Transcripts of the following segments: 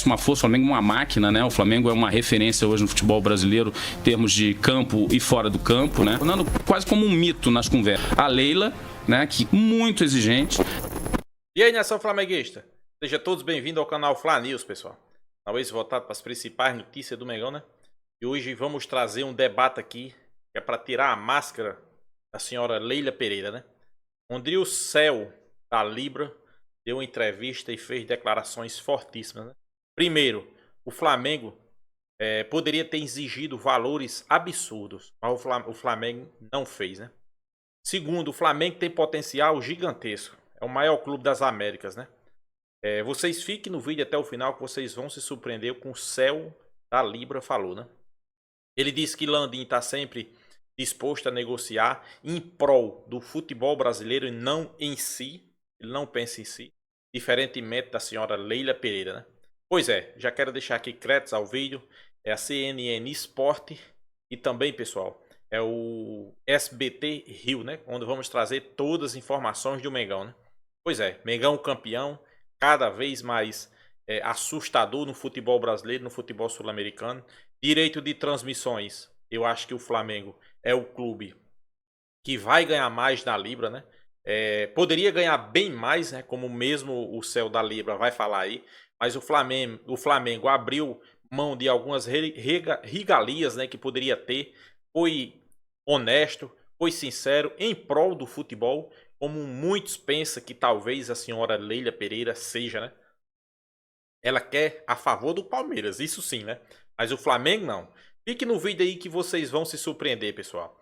uma força, o Flamengo é uma máquina, né? O Flamengo é uma referência hoje no futebol brasileiro em termos de campo e fora do campo, né? Tornando quase como um mito nas conversas. A Leila, né, que muito exigente. E aí, nação flamenguista? Sejam todos bem-vindos ao canal Fla News, pessoal. Talvez voltado para as principais notícias do Mengão, né? E hoje vamos trazer um debate aqui, que é para tirar a máscara da senhora Leila Pereira, né? Onde o céu da Libra deu uma entrevista e fez declarações fortíssimas, né? Primeiro, o Flamengo poderia ter exigido valores absurdos, mas o Flamengo não fez, né? Segundo, o Flamengo tem potencial gigantesco. É o maior clube das Américas, né? Vocês fiquem no vídeo até o final que vocês vão se surpreender com o céu da Libra falou, né? Ele disse que Landim está sempre disposto a negociar em prol do futebol brasileiro e não em si. Ele não pensa em si, diferentemente da senhora Leila Pereira, né? Pois é, já quero deixar aqui créditos ao vídeo. É a CNN Sport e também, pessoal, é o SBT Rio, né? Onde vamos trazer todas as informações do Mengão, né? Pois é, Mengão campeão, cada vez mais assustador no futebol brasileiro, no futebol sul-americano. Direito de transmissões, eu acho que o Flamengo é o clube que vai ganhar mais na Libra, né? Poderia ganhar bem mais, né? Como mesmo o céu da Libra vai falar aí. Mas o Flamengo abriu mão de algumas regalias, né, que poderia ter. Foi honesto, foi sincero em prol do futebol, como muitos pensam que talvez a senhora Leila Pereira seja, né? Ela quer a favor do Palmeiras, isso sim, né? Mas o Flamengo não. Fique no vídeo aí que vocês vão se surpreender, pessoal.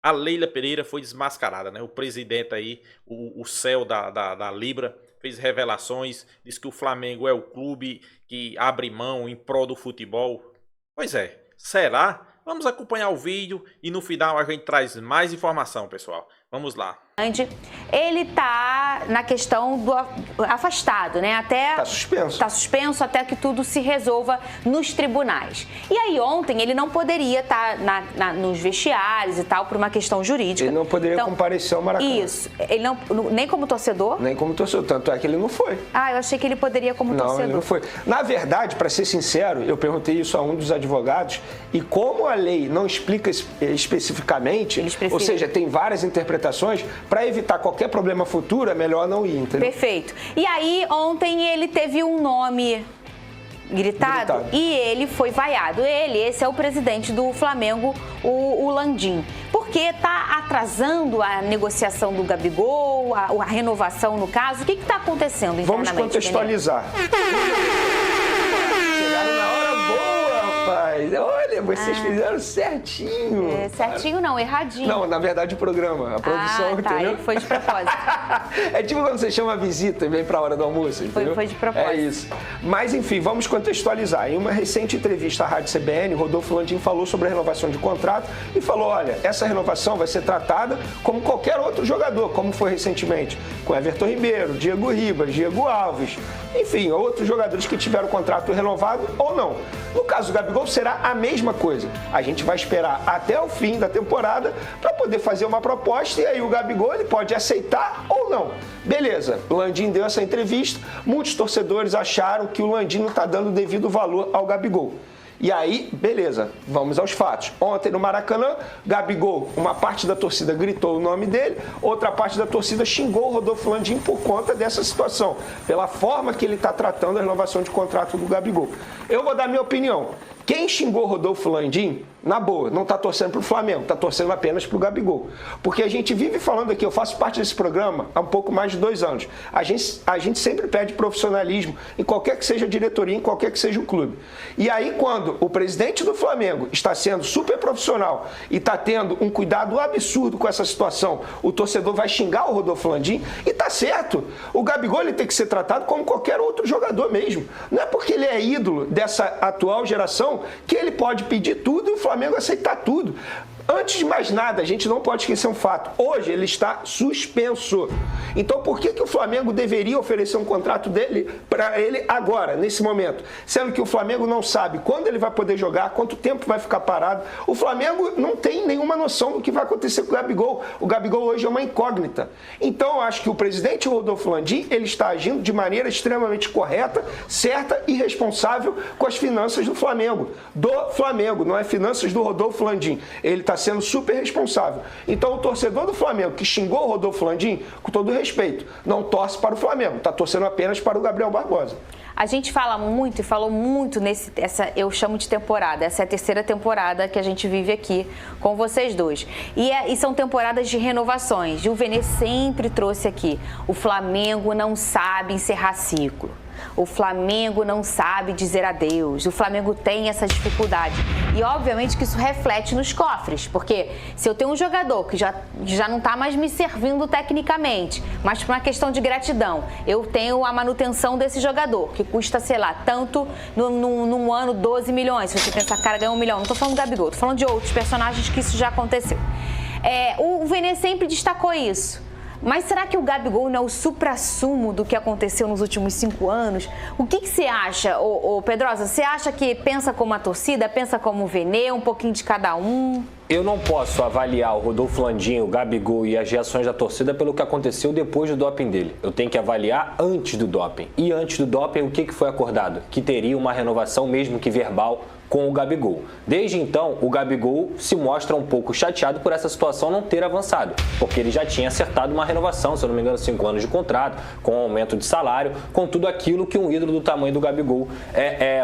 A Leila Pereira foi desmascarada, né? O presidente aí, o céu da Libra, fez revelações, diz que o Flamengo é o clube que abre mão em prol do futebol. Pois é, será? Vamos acompanhar o vídeo e no final a gente traz mais informação, pessoal. Vamos lá. Ele tá na questão do afastado, né? Tá suspenso. Tá suspenso até que tudo se resolva nos tribunais. E aí ontem ele não poderia estar nos vestiários e tal por uma questão jurídica. Ele não poderia comparecer ao Maracanã. Isso. Ele não, nem como torcedor? Nem como torcedor. Tanto é que ele não foi. Ah, eu achei que ele poderia como torcedor. Não, ele não foi. Na verdade, para ser sincero, eu perguntei isso a um dos advogados e como a lei não explica especificamente, ou seja, tem várias interpretações, para evitar qualquer problema futuro, é melhor não ir, entendeu? Perfeito. E aí, ontem ele teve um nome gritado e ele foi vaiado. Esse é o presidente do Flamengo, o Landim. Porque tá atrasando a negociação do Gabigol, a renovação no caso. O que está acontecendo internamente? Vamos contextualizar. Chegaram na hora boa, rapaz. Olha, vocês fizeram certinho. Certinho não, erradinho. Não, na verdade o programa, a produção, entendeu? Ele foi de propósito. É tipo quando você chama a visita e vem pra hora do almoço, entendeu? Foi de propósito. É isso. Mas enfim, vamos contextualizar. Em uma recente entrevista à Rádio CBN, Rodolfo Landim falou sobre a renovação de contrato e falou, olha, essa renovação vai ser tratada como qualquer outro jogador, como foi recentemente com Everton Ribeiro, Diego Ribas, Diego Alves, enfim, outros jogadores que tiveram o contrato renovado ou não. No caso do Gabigol será a mesma coisa. A gente vai esperar até o fim da temporada para poder fazer uma proposta e aí o Gabigol ele pode aceitar ou não. Beleza, o Landim deu essa entrevista, muitos torcedores acharam que o Landim não está dando o devido valor ao Gabigol. E aí, beleza, vamos aos fatos. Ontem no Maracanã, Gabigol, uma parte da torcida gritou o nome dele, outra parte da torcida xingou o Rodolfo Landim por conta dessa situação, pela forma que ele está tratando a renovação de contrato do Gabigol. Eu vou dar minha opinião. Quem xingou o Rodolfo Landim, na boa, não está torcendo para o Flamengo, está torcendo apenas para o Gabigol. Porque a gente vive falando aqui, eu faço parte desse programa há um pouco mais de 2 anos. A gente sempre pede profissionalismo em qualquer que seja a diretoria, em qualquer que seja o clube. E aí quando o presidente do Flamengo está sendo super profissional e está tendo um cuidado absurdo com essa situação, o torcedor vai xingar o Rodolfo Landim e tá certo. O Gabigol ele tem que ser tratado como qualquer outro jogador mesmo. Não é porque ele é ídolo dessa atual geração que ele pode pedir tudo e o Flamengo aceitar tudo. Antes de mais nada, a gente não pode esquecer um fato. Hoje ele está suspenso. Então por que o Flamengo deveria oferecer um contrato dele para ele agora, nesse momento? Sendo que o Flamengo não sabe quando ele vai poder jogar, quanto tempo vai ficar parado. O Flamengo não tem nenhuma noção do que vai acontecer com o Gabigol. O Gabigol hoje é uma incógnita. Então eu acho que o presidente Rodolfo Landim, ele está agindo de maneira extremamente correta, certa e responsável com as finanças do Flamengo. Não é finanças do Rodolfo Landim. Ele está sendo super responsável. Então o torcedor do Flamengo que xingou o Rodolfo Landim, com todo respeito, não torce para o Flamengo, está torcendo apenas para o Gabriel Barbosa. A gente fala muito e falou muito eu chamo de temporada, essa é a terceira temporada que a gente vive aqui com vocês dois. E são temporadas de renovações. E o Vene sempre trouxe aqui, o Flamengo não sabe encerrar ciclo. O Flamengo não sabe dizer adeus. O Flamengo tem essa dificuldade. E obviamente que isso reflete nos cofres, porque se eu tenho um jogador que já não está mais me servindo tecnicamente, mas por uma questão de gratidão, eu tenho a manutenção desse jogador, que custa, sei lá, tanto num ano 12 milhões. Se você pensar, cara, ganha 1 milhão. Não estou falando do Gabigol, estou falando de outros personagens que isso já aconteceu. O Vene sempre destacou isso. Mas será que o Gabigol não é o suprassumo do que aconteceu nos últimos 5 anos? O que você acha, Pedrosa? Você acha que pensa como a torcida, pensa como o Vene, um pouquinho de cada um? Eu não posso avaliar o Rodolfo Landim, o Gabigol e as reações da torcida pelo que aconteceu depois do doping dele. Eu tenho que avaliar antes do doping. E antes do doping, o que foi acordado? Que teria uma renovação, mesmo que verbal, com o Gabigol. Desde então, o Gabigol se mostra um pouco chateado por essa situação não ter avançado, porque ele já tinha acertado uma renovação, se eu não me engano, 5 anos de contrato, com aumento de salário, com tudo aquilo que um ídolo do tamanho do Gabigol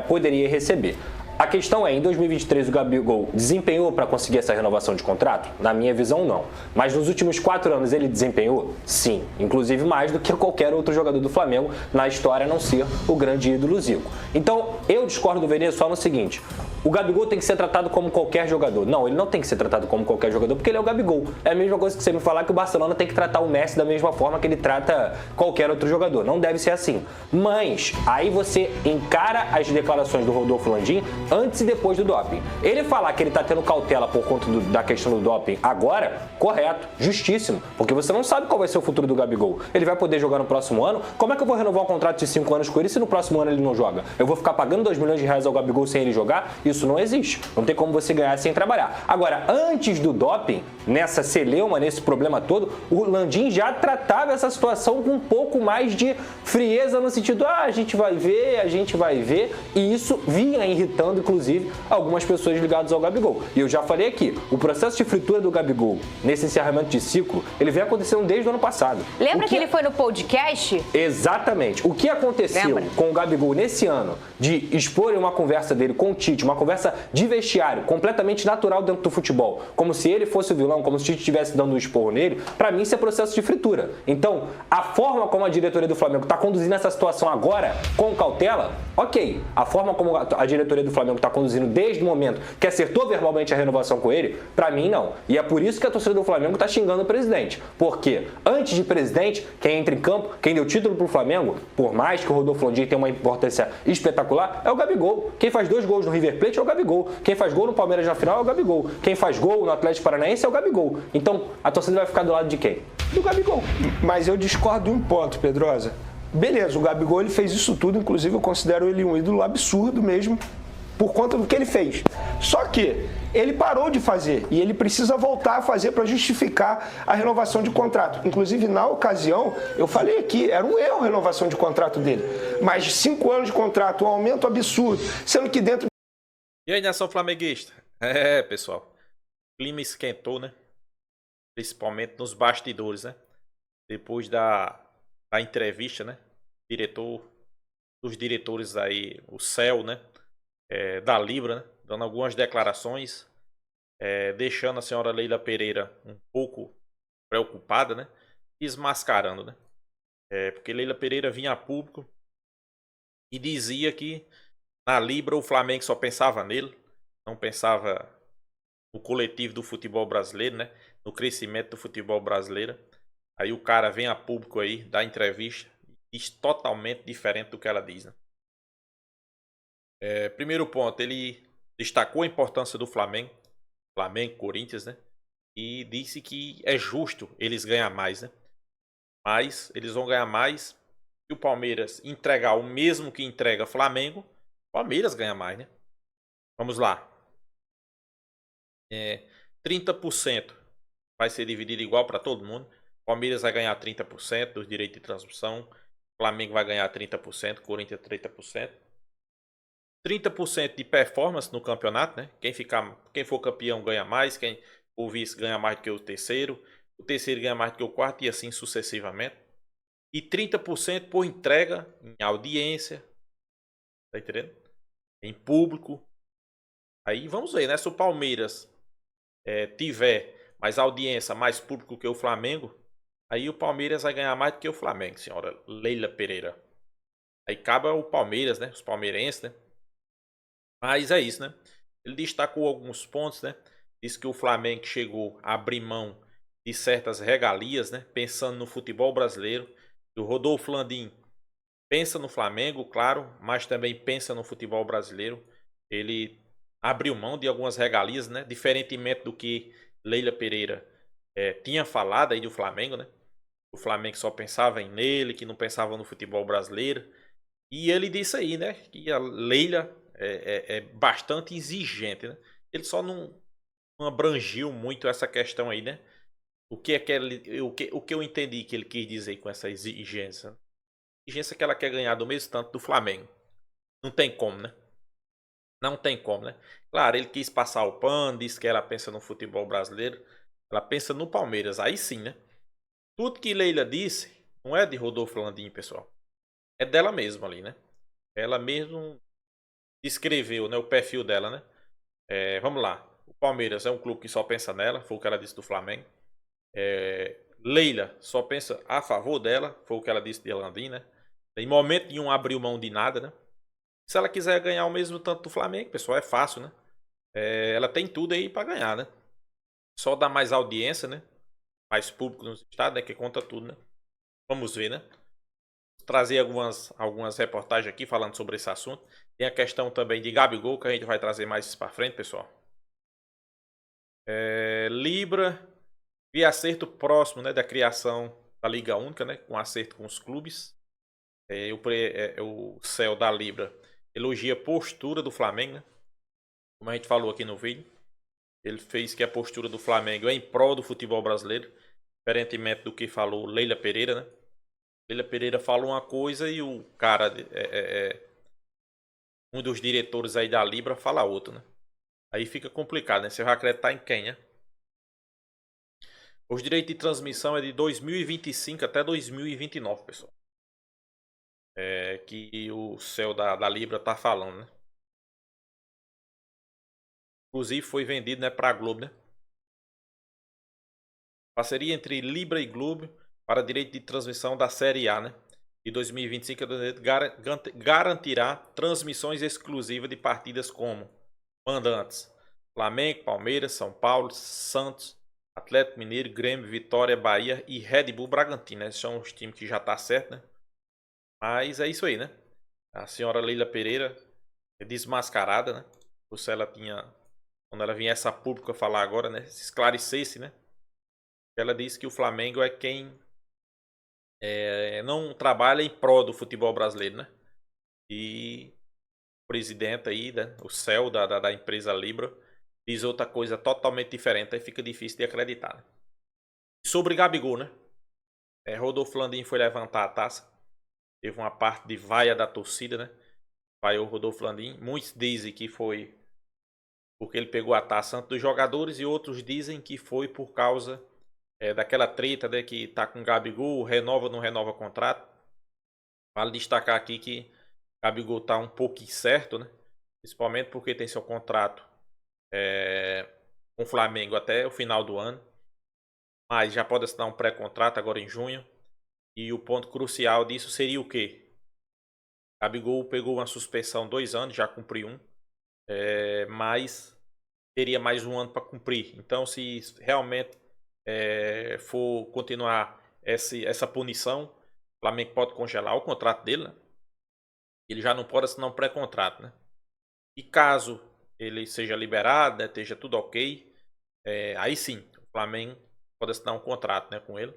poderia receber. A questão é, em 2023 o Gabigol desempenhou para conseguir essa renovação de contrato? Na minha visão, não. Mas nos últimos 4 anos ele desempenhou? Sim. Inclusive mais do que qualquer outro jogador do Flamengo na história, a não ser o grande ídolo Zico. Então, eu discordo do Vene só no seguinte: o Gabigol tem que ser tratado como qualquer jogador. Não, ele não tem que ser tratado como qualquer jogador, porque ele é o Gabigol. É a mesma coisa que você me falar que o Barcelona tem que tratar o Messi da mesma forma que ele trata qualquer outro jogador. Não deve ser assim. Mas, aí você encara as declarações do Rodolfo Landim antes e depois do doping. Ele falar que ele está tendo cautela por conta da questão do doping agora, correto, justíssimo, porque você não sabe qual vai ser o futuro do Gabigol. Ele vai poder jogar no próximo ano? Como é que eu vou renovar um contrato de 5 anos com ele se no próximo ano ele não joga? Eu vou ficar pagando 2 milhões de reais ao Gabigol sem ele jogar? Isso não existe. Não tem como você ganhar sem trabalhar. Agora, antes do doping, nessa celeuma, nesse problema todo, o Landim já tratava essa situação com um pouco mais de frieza no sentido, a gente vai ver, e isso vinha irritando, inclusive, algumas pessoas ligadas ao Gabigol. E eu já falei aqui, o processo de fritura do Gabigol, nesse encerramento de ciclo, ele vem acontecendo desde o ano passado. Lembra que ele foi no podcast? Exatamente. O que aconteceu com o Gabigol nesse ano, de expor uma conversa dele com o Tite, uma conversa de vestiário, completamente natural dentro do futebol, como se ele fosse o vilão, como se o Tite estivesse dando um esporro nele, pra mim isso é processo de fritura. Então, a forma como a diretoria do Flamengo tá conduzindo essa situação agora, com cautela, ok. A forma como a diretoria do Flamengo tá conduzindo desde o momento que acertou verbalmente a renovação com ele, pra mim não. E é por isso que a torcida do Flamengo tá xingando o presidente. Porque antes de presidente, quem entra em campo, quem deu título pro Flamengo, por mais que o Rodolfo Landim tenha uma importância espetacular, é o Gabigol. Quem faz 2 gols no River Plate é o Gabigol. Quem faz gol no Palmeiras na final é o Gabigol. Quem faz gol no Atlético Paranaense é o Gabigol. Então, a torcida vai ficar do lado de quem? Do Gabigol. Mas eu discordo de um ponto, Pedrosa. Beleza, o Gabigol ele fez isso tudo, inclusive eu considero ele um ídolo absurdo mesmo, por conta do que ele fez. Só que ele parou de fazer e ele precisa voltar a fazer para justificar a renovação de contrato. Inclusive, na ocasião, eu falei aqui, era um erro a renovação de contrato dele. Mas 5 anos de contrato, um aumento absurdo, sendo que dentro... E aí, nação flamenguista? Pessoal, o clima esquentou, né? Principalmente nos bastidores, né? Depois da entrevista, né? Dos diretores aí, o CEL, né? Da Libra, né? Dando algumas declarações, deixando a senhora Leila Pereira um pouco preocupada, né? Desmascarando, né? Porque Leila Pereira vinha a público e dizia que na Libra o Flamengo só pensava nele, não pensava no coletivo do futebol brasileiro, né? No crescimento do futebol brasileiro. Aí o cara vem a público aí, dá entrevista, e diz totalmente diferente do que ela diz, né? Primeiro ponto, ele destacou a importância do Flamengo. Flamengo, Corinthians, né? E disse que é justo eles ganhar mais, né? Mas eles vão ganhar mais se o Palmeiras entregar o mesmo que entrega Flamengo, o Palmeiras ganha mais, né? Vamos lá. 30% vai ser dividido igual para todo mundo. O Palmeiras vai ganhar 30% dos direitos de transmissão. O Flamengo vai ganhar 30%, Corinthians 30%. 30% de performance no campeonato, né? Quem for campeão ganha mais, quem o vice ganha mais do que o terceiro ganha mais do que o quarto e assim sucessivamente. E 30% por entrega em audiência, tá entendendo? Em público. Aí vamos ver, né? Se o Palmeiras tiver mais audiência, mais público que o Flamengo, aí o Palmeiras vai ganhar mais do que o Flamengo, senhora Leila Pereira. Aí cabe ao Palmeiras, né? Os palmeirenses, né? Mas é isso, né? Ele destacou alguns pontos, né? Diz que o Flamengo chegou a abrir mão de certas regalias, né? Pensando no futebol brasileiro. E o Rodolfo Landim pensa no Flamengo, claro, mas também pensa no futebol brasileiro. Ele abriu mão de algumas regalias, né? Diferentemente do que Leila Pereira tinha falado aí do Flamengo, né? O Flamengo só pensava nele, que não pensava no futebol brasileiro. E ele disse aí, né? Que a Leila é bastante exigente, né? Ele só não abrangiu muito essa questão aí, né? O que eu entendi que ele quis dizer com essa exigência? A exigência que ela quer ganhar do mesmo tanto do Flamengo. Não tem como, né? Não tem como, né? Claro, ele quis passar o pano, disse que ela pensa no futebol brasileiro. Ela pensa no Palmeiras. Aí sim, né? Tudo que Leila disse não é de Rodolfo Landim, pessoal. É dela mesma ali, né? Ela mesmo descreveu, né, o perfil dela, né? Vamos lá. O Palmeiras é um clube que só pensa nela. Foi o que ela disse do Flamengo. Leila só pensa a favor dela. Foi o que ela disse de Landim, né? Em momento nenhum abriu mão de nada, né? Se ela quiser ganhar o mesmo tanto do Flamengo, pessoal, é fácil, né? Ela tem tudo aí para ganhar, né? Só dar mais audiência, né? Mais público nos estados, né? Que conta tudo, né? Vamos ver, né? Vou trazer algumas reportagens aqui falando sobre esse assunto. Tem a questão também de Gabigol, que a gente vai trazer mais para frente, pessoal. Libra e acerto próximo, né, da criação da Liga Única, né? Com acerto com os clubes. O céu da Libra elogia a postura do Flamengo, né? Como a gente falou aqui no vídeo. Ele fez que a postura do Flamengo é em prol do futebol brasileiro, diferentemente do que falou Leila Pereira, né? Leila Pereira falou uma coisa e o cara, um dos diretores aí da Libra, fala outra, né? Aí fica complicado, né? Você vai acreditar em quem, né? Os direitos de transmissão é de 2025 até 2029, pessoal. Que o céu da Libra tá falando, né? Inclusive foi vendido, né, para a Globo, né? Parceria entre Libra e Globo para direito de transmissão da Série A, né? De 2025 garantirá transmissões exclusivas de partidas como mandantes Flamengo, Palmeiras, São Paulo, Santos, Atlético Mineiro, Grêmio, Vitória, Bahia e Red Bull Bragantino. Esses são os times que já tá certo, né? Mas é isso aí, né? A senhora Leila Pereira é desmascarada, né? Se ela quando ela viesse a público falar agora, né? Se esclarecesse, né? Ela disse que o Flamengo é quem não trabalha em prol do futebol brasileiro, né? E o presidente aí, né? O céu da empresa Libra diz outra coisa totalmente diferente. Aí fica difícil de acreditar, né? Sobre Gabigol, né? Rodolfo Landim foi levantar a taça. Teve uma parte de vaia da torcida, né? Vaiou o Rodolfo Landim. Muitos dizem que foi porque ele pegou a taça antes dos jogadores e outros dizem que foi por causa daquela treta, né, que tá com o Gabigol, renova ou não renova o contrato. Vale destacar aqui que o Gabigol tá um pouco incerto, né? Principalmente porque tem seu contrato com o Flamengo até o final do ano. Mas já pode assinar um pré-contrato agora em junho. E o ponto crucial disso seria o quê? Gabigol pegou uma suspensão 2 anos, já cumpriu um. Mas teria mais um ano para cumprir. Então, se realmente for continuar essa punição, o Flamengo pode congelar o contrato dele, né? Ele já não pode assinar um pré-contrato, né? E caso ele seja liberado, né, esteja tudo ok, aí sim, o Flamengo pode assinar um contrato, né, com ele.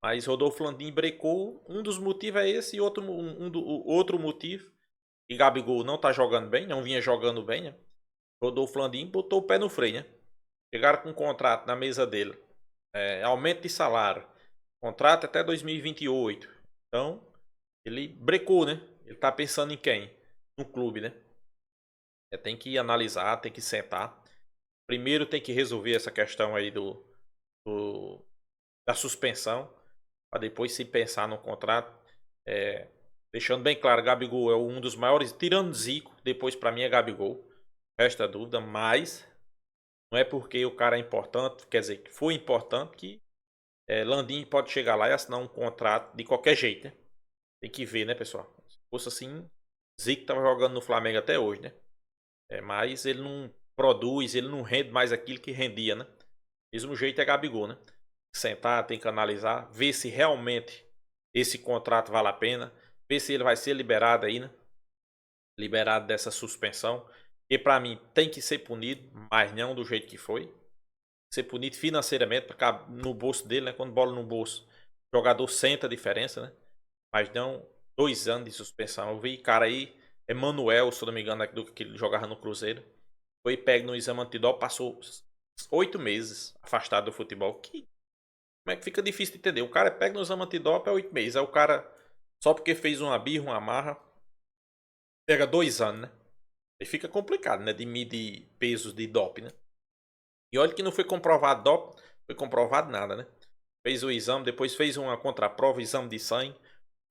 Mas Rodolfo Landim brecou. Um dos motivos é esse e outro motivo. E Gabigol não tá jogando bem, não vinha jogando bem, né? Rodolfo Landim botou o pé no freio, né? Chegaram com um contrato na mesa dele. Aumento de salário. Contrato até 2028. Então, ele brecou, né? Ele tá pensando em quem? No clube, né? Tem que analisar, tem que sentar. Primeiro tem que resolver essa questão aí da suspensão. Para depois se pensar no contrato. Deixando bem claro, Gabigol é um dos maiores, tirando Zico, depois para mim é Gabigol. Resta dúvida, mas não é porque o cara é importante, quer dizer, que foi importante, que Landim pode chegar lá e assinar um contrato de qualquer jeito, né? Tem que ver, né, pessoal? Se fosse assim, Zico tava jogando no Flamengo até hoje, né? Mas ele não produz, ele não rende mais aquilo que rendia, né? Mesmo jeito é Gabigol, né? Sentar, tem que analisar, ver se realmente esse contrato vale a pena, ver se ele vai ser liberado aí, né? Liberado dessa suspensão. E para mim tem que ser punido, mas não do jeito que foi. Ser punido financeiramente, porque no bolso dele, né? Quando bola no bolso, o jogador sente a diferença, né? Mas não 2 anos de suspensão. Eu vi cara aí, Emanuel, se eu não me engano, que ele jogava no Cruzeiro. Foi pego no exame antidoping, passou 8 meses afastado do futebol. Como é que fica difícil de entender? O cara pega no exame antidoping 8 meses. Aí o cara, só porque fez uma birra, uma marra, pega 2 anos, né? Aí fica complicado, né? De medir pesos de doping, né? E olha que não foi comprovado doping, foi comprovado nada, né? Fez o exame, depois fez uma contraprova, exame de sangue,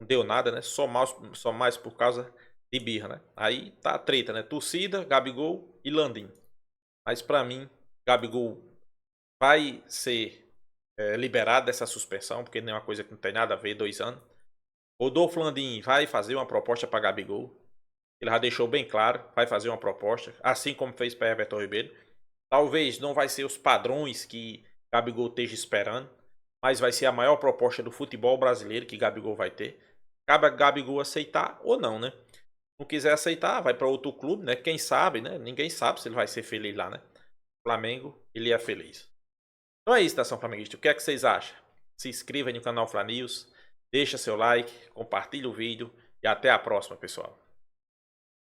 não deu nada, né? Só mais por causa de birra, né? Aí tá a treta, né? Torcida, Gabigol e Landim. Mas pra mim, Gabigol vai ser liberado dessa suspensão, porque não é uma coisa que não tem nada a ver, 2 anos. Rodolfo Landim vai fazer uma proposta para Gabigol. Ele já deixou bem claro, vai fazer uma proposta, assim como fez para Everton Ribeiro. Talvez não vai ser os padrões que Gabigol esteja esperando, mas vai ser a maior proposta do futebol brasileiro que Gabigol vai ter. Cabe a Gabigol aceitar ou não, né? Não quiser aceitar, vai para outro clube, né? Quem sabe, né? Ninguém sabe se ele vai ser feliz lá, né? Flamengo, ele é feliz. Então é isso, nação flamenguista. O que é que vocês acham? Se inscreva no canal Fla News, deixa seu like, compartilha o vídeo e até a próxima, pessoal.